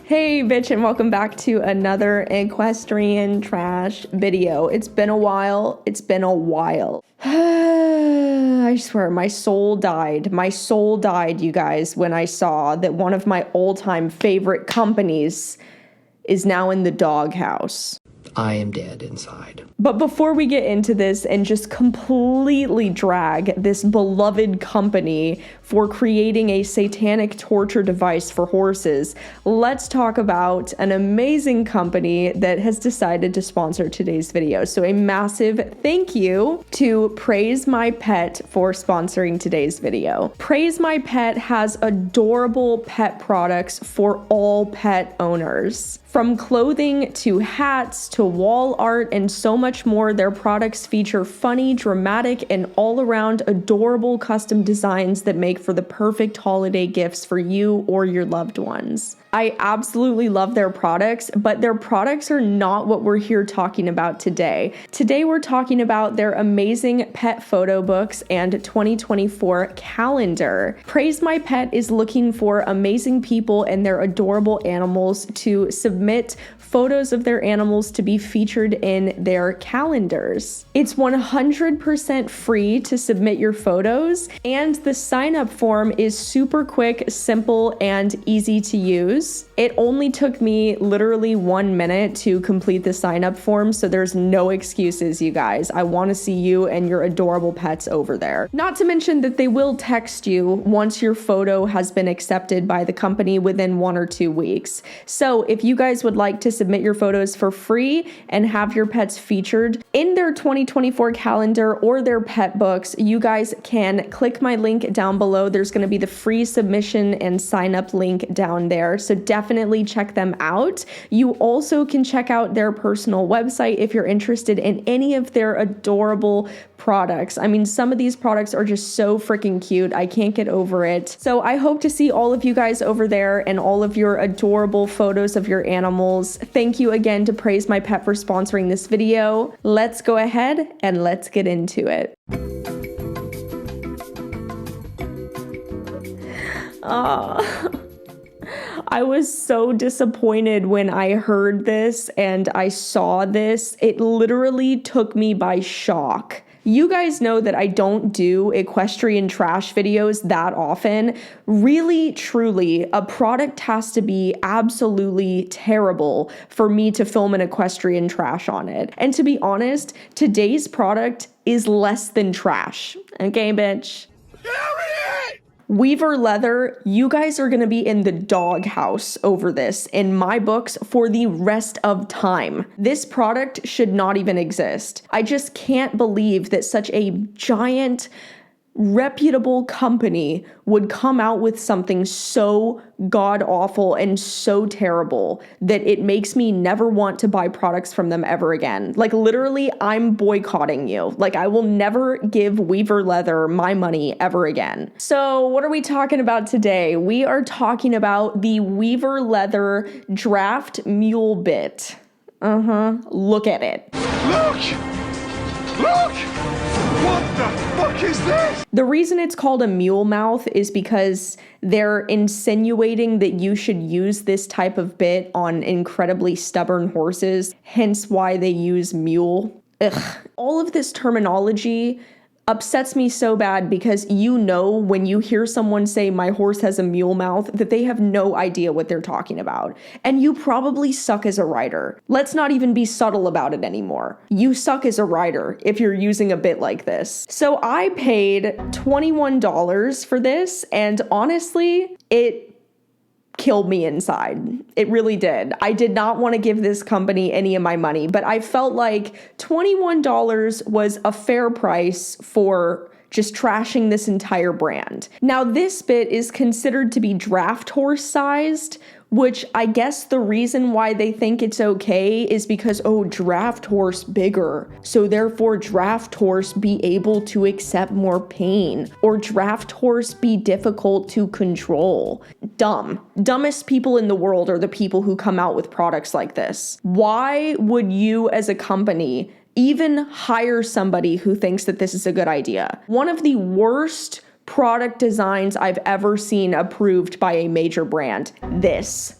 Hey bitch, and welcome back to another equestrian trash video. It's been a while. I swear, my soul died. My soul died, you guys, when I saw that one of my all-time favorite companies is now in the doghouse. I am dead inside. But before we get into this and just completely drag this beloved company for creating a satanic torture device for horses, let's talk about an amazing company that has decided to sponsor today's video. So a massive thank you to Praise My Pet for sponsoring today's video. Praise My Pet has adorable pet products for all pet owners. From clothing to hats to wall art and so much more, their products feature funny, dramatic, and all-around adorable custom designs that make for the perfect holiday gifts for you or your loved ones. I absolutely love their products, but their products are not what we're here talking about today. Today we're talking about their amazing pet photo books and 2024 calendar. Praise My Pet is looking for amazing people and their adorable animals to submit photos of their animals to be featured in their calendars. It's 100% free to submit your photos, and the sign-up form is super quick, simple, and easy to use. It only took me literally 1 minute to complete the sign-up form, so there's no excuses, you guys. I want to see you and your adorable pets over there. Not to mention that they will text you once your photo has been accepted by the company within 1 or 2 weeks. So if you guys would like to submit your photos for free and have your pets featured in their 2024 calendar or their pet books, you guys can click my link down below. There's going to be the free submission and sign up link down there. So definitely check them out. You also can check out their personal website if you're interested in any of their adorable products. I mean, some of these products are just so freaking cute. I can't get over it. So I hope to see all of you guys over there and all of your adorable photos of your animals. Thank you again to Praise My Pet for sponsoring this video. Let's go ahead and let's get into it. I was so disappointed when I heard this and I saw this. It literally took me by shock. You guys know that I don't do equestrian trash videos that often. Really, truly, a product has to be absolutely terrible for me to film an equestrian trash on it. And to be honest, today's product is less than trash. Okay, bitch? Weaver leather, you guys are going to be in the doghouse over this in my books for the rest of time. This product should not even exist. I just can't believe that such a giant, reputable company would come out with something so god-awful and so terrible that it makes me never want to buy products from them ever again. Like, literally, I'm boycotting you. Like, I will never give Weaver Leather my money ever again. So what are we talking about today? We are talking about the Weaver Leather Draft Mule Bit. Look at it. Look! What the fuck is this? The reason it's called a mule mouth is because they're insinuating that you should use this type of bit on incredibly stubborn horses, hence why they use mule. Ugh. All of this terminology upsets me so bad because you know when you hear someone say my horse has a mule mouth that they have no idea what they're talking about. And you probably suck as a rider. Let's not even be subtle about it anymore. You suck as a rider if you're using a bit like this. So I paid $21 for this, and honestly, it killed me inside. It really did. I did not want to give this company any of my money, but I felt like $21 was a fair price for just trashing this entire brand. Now, this bit is considered to be draft horse sized, which I guess the reason why they think it's okay is because, oh, draft horse bigger, so therefore draft horse be able to accept more pain, or draft horse be difficult to control. Dumb. Dumbest people in the world are the people who come out with products like this. Why would you as a company even hire somebody who thinks that this is a good idea? One of the worst product designs I've ever seen approved by a major brand. This.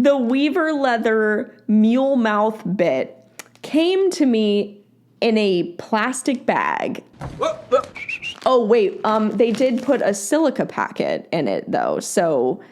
The Weaver leather mule mouth bit came to me in a plastic bag. Oh, wait, they did put a silica packet in it though, so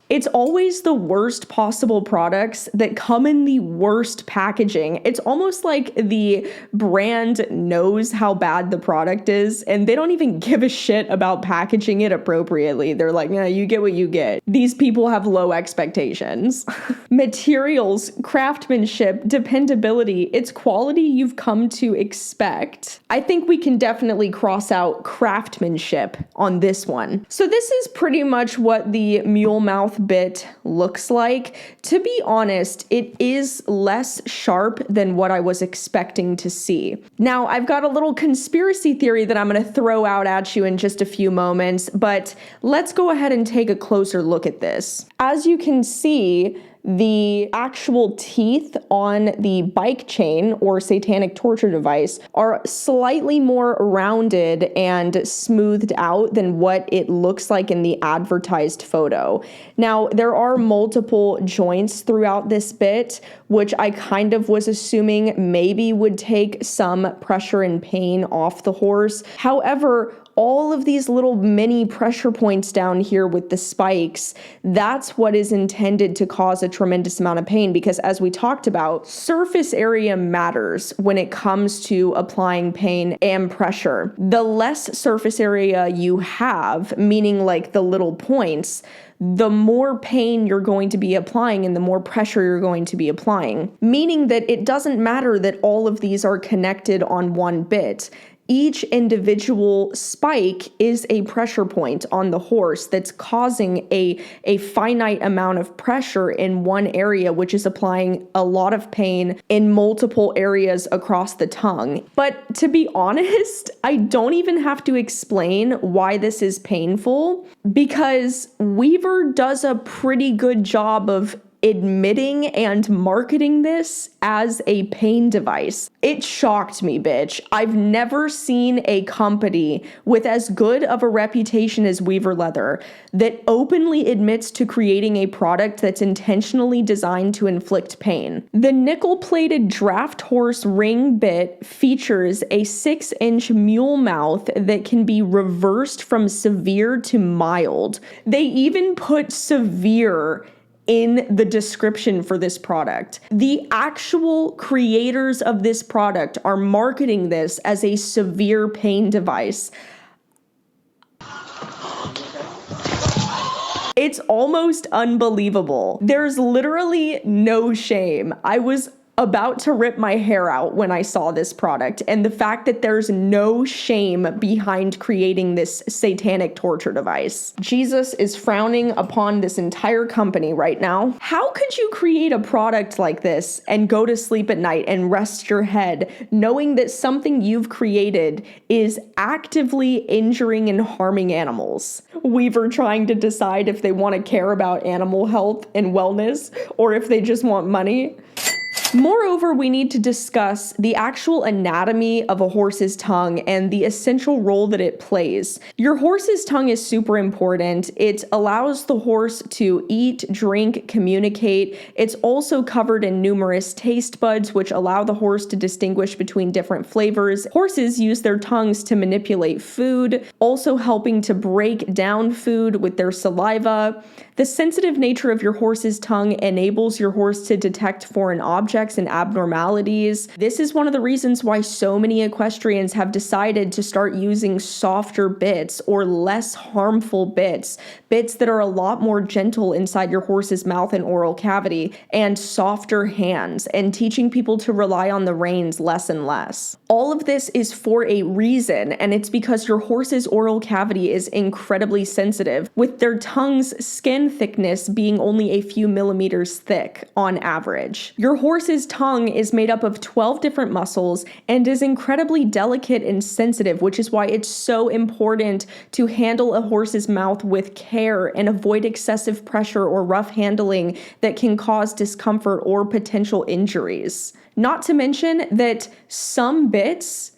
it's always the worst possible products that come in the worst packaging. It's almost like the brand knows how bad the product is and they don't even give a shit about packaging it appropriately. They're like, yeah, you get what you get. These people have low expectations. Materials, craftsmanship, dependability, it's quality you've come to expect. I think we can definitely cross out craftsmanship on this one. So this is pretty much what the mule mouth bit looks like. To be honest, it is less sharp than what I was expecting to see. Now, I've got a little conspiracy theory that I'm going to throw out at you in just a few moments, but let's go ahead and take a closer look at this. As you can see, the actual teeth on the bike chain or satanic torture device are slightly more rounded and smoothed out than what it looks like in the advertised photo. Now, there are multiple joints throughout this bit, which I kind of was assuming maybe would take some pressure and pain off the horse. However, all of these little mini pressure points down here with the spikes, that's what is intended to cause a tremendous amount of pain because as we talked about, surface area matters when it comes to applying pain and pressure. The less surface area you have, meaning like the little points, the more pain you're going to be applying and the more pressure you're going to be applying. Meaning that it doesn't matter that all of these are connected on one bit. Each individual spike is a pressure point on the horse that's causing a finite amount of pressure in one area, which is applying a lot of pain in multiple areas across the tongue. But to be honest, I don't even have to explain why this is painful because Weaver does a pretty good job of admitting and marketing this as a pain device. It shocked me, bitch. I've never seen a company with as good of a reputation as Weaver Leather that openly admits to creating a product that's intentionally designed to inflict pain. The nickel-plated draft horse ring bit features a 6-inch mule mouth that can be reversed from severe to mild. They even put severe in the description for this product. The actual creators of this product are marketing this as a severe pain device. It's almost unbelievable. There's literally no shame. I was about to rip my hair out when I saw this product, and the fact that there's no shame behind creating this satanic torture device. Jesus is frowning upon this entire company right now. How could you create a product like this and go to sleep at night and rest your head knowing that something you've created is actively injuring and harming animals? Weaver trying to decide if they want to care about animal health and wellness or if they just want money. Moreover, we need to discuss the actual anatomy of a horse's tongue and the essential role that it plays. Your horse's tongue is super important. It allows the horse to eat, drink, communicate. It's also covered in numerous taste buds, which allow the horse to distinguish between different flavors. Horses use their tongues to manipulate food, also helping to break down food with their saliva. The sensitive nature of your horse's tongue enables your horse to detect foreign objects and abnormalities. This is one of the reasons why so many equestrians have decided to start using softer bits or less harmful bits that are a lot more gentle inside your horse's mouth and oral cavity, and softer hands, and teaching people to rely on the reins less and less. All of this is for a reason, and it's because your horse's oral cavity is incredibly sensitive, with their tongue's skin thickness being only a few millimeters thick on average. Your horse's tongue is made up of 12 different muscles and is incredibly delicate and sensitive, which is why it's so important to handle a horse's mouth with care and avoid excessive pressure or rough handling that can cause discomfort or potential injuries. Not to mention that some bits,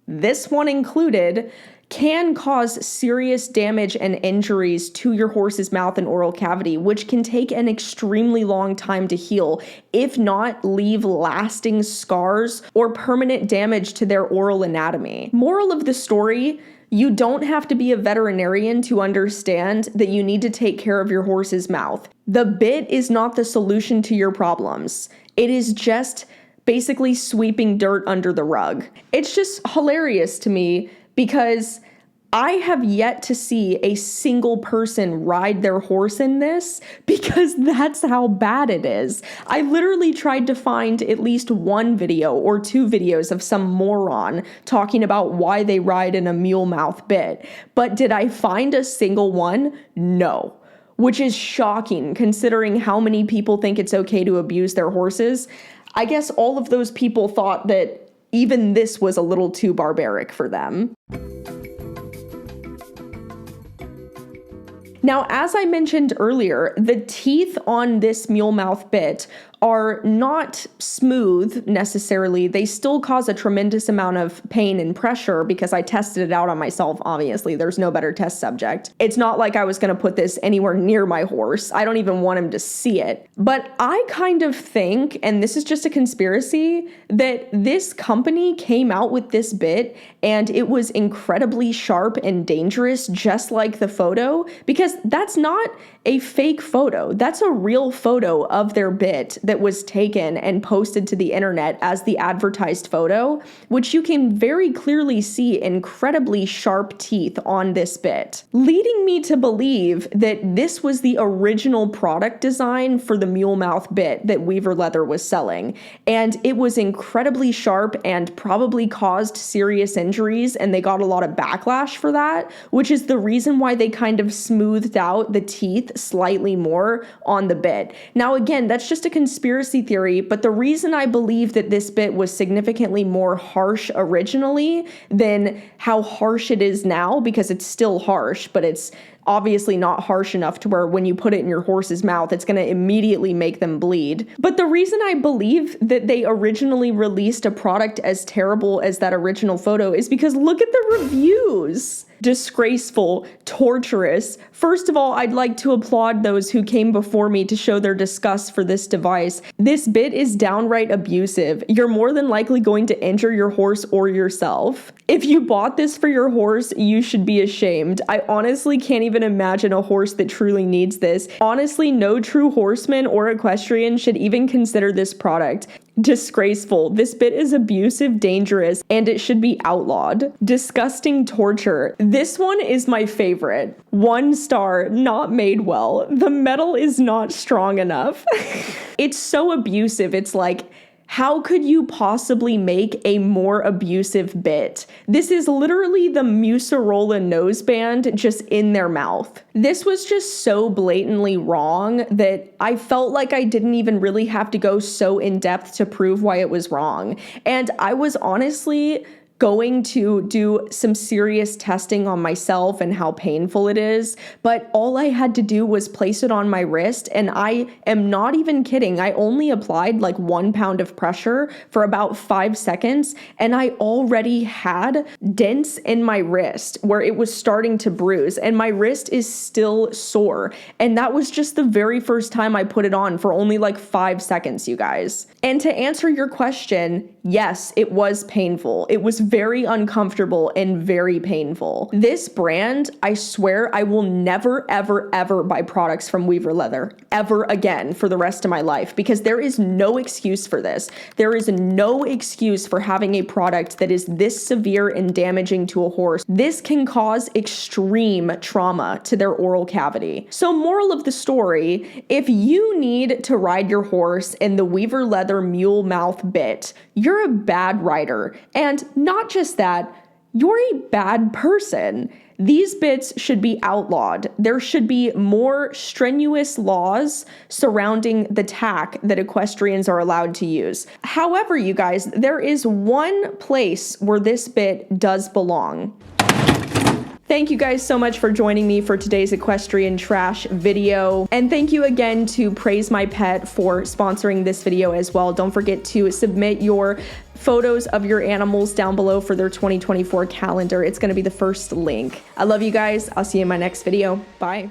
this one included, can cause serious damage and injuries to your horse's mouth and oral cavity, which can take an extremely long time to heal, if not leave lasting scars or permanent damage to their oral anatomy. Moral of the story: you don't have to be a veterinarian to understand that you need to take care of your horse's mouth. The bit is not the solution to your problems. It is just basically sweeping dirt under the rug. It's just hilarious to me because I have yet to see a single person ride their horse in this, because that's how bad it is. I literally tried to find at least one video or two videos of some moron talking about why they ride in a mule mouth bit, but did I find a single one? No. Which is shocking considering how many people think it's okay to abuse their horses. I guess all of those people thought that even this was a little too barbaric for them. Now, as I mentioned earlier, the teeth on this mule mouth bit are not smooth necessarily. They still cause a tremendous amount of pain and pressure because I tested it out on myself, obviously. There's no better test subject. It's not like I was going to put this anywhere near my horse. I don't even want him to see it. But I kind of think, and this is just a conspiracy, that this company came out with this bit and it was incredibly sharp and dangerous, just like the photo, because that's not a fake photo. That's a real photo of their bit that was taken and posted to the internet as the advertised photo, which you can very clearly see incredibly sharp teeth on this bit, leading me to believe that this was the original product design for the mule mouth bit that Weaver Leather was selling. And it was incredibly sharp and probably caused serious injuries, and they got a lot of backlash for that, which is the reason why they kind of smoothed out the teeth slightly more on the bit. Now, again, that's just a conspiracy theory, but the reason I believe that this bit was significantly more harsh originally than how harsh it is now, because it's still harsh, but it's obviously not harsh enough to where when you put it in your horse's mouth, it's going to immediately make them bleed. But the reason I believe that they originally released a product as terrible as that original photo is because look at the reviews. Disgraceful, torturous. First of all, I'd like to applaud those who came before me to show their disgust for this device. This bit is downright abusive. You're more than likely going to injure your horse or yourself. If you bought this for your horse, you should be ashamed. I honestly can't even imagine a horse that truly needs this. Honestly, no true horseman or equestrian should even consider this product. Disgraceful. This bit is abusive, dangerous, and it should be outlawed. Disgusting torture. This one is my favorite. 1 star, not made well. The metal is not strong enough. It's so abusive. It's like, how could you possibly make a more abusive bit? This is literally the Muserola noseband just in their mouth. This was just so blatantly wrong that I felt like I didn't even really have to go so in depth to prove why it was wrong. And I was honestly going to do some serious testing on myself and how painful it is, but all I had to do was place it on my wrist, and I am not even kidding. I only applied like 1 pound of pressure for about 5 seconds, and I already had dents in my wrist where it was starting to bruise, and my wrist is still sore. And that was just the very first time I put it on for only like 5 seconds, you guys. And to answer your question, yes, it was painful. It was very uncomfortable and very painful. This brand, I swear I will never, ever, ever buy products from Weaver Leather ever again for the rest of my life, because there is no excuse for this. There is no excuse for having a product that is this severe and damaging to a horse. This can cause extreme trauma to their oral cavity. So moral of the story, if you need to ride your horse in the Weaver Leather mule mouth bit, you're a bad rider. And not just that, you're a bad person. These bits should be outlawed. There should be more strenuous laws surrounding the tack that equestrians are allowed to use. However, you guys, there is one place where this bit does belong. Thank you guys so much for joining me for today's equestrian trash video. And thank you again to Praise My Pet for sponsoring this video as well. Don't forget to submit your photos of your animals down below for their 2024 calendar. It's going to be the first link. I love you guys. I'll see you in my next video. Bye.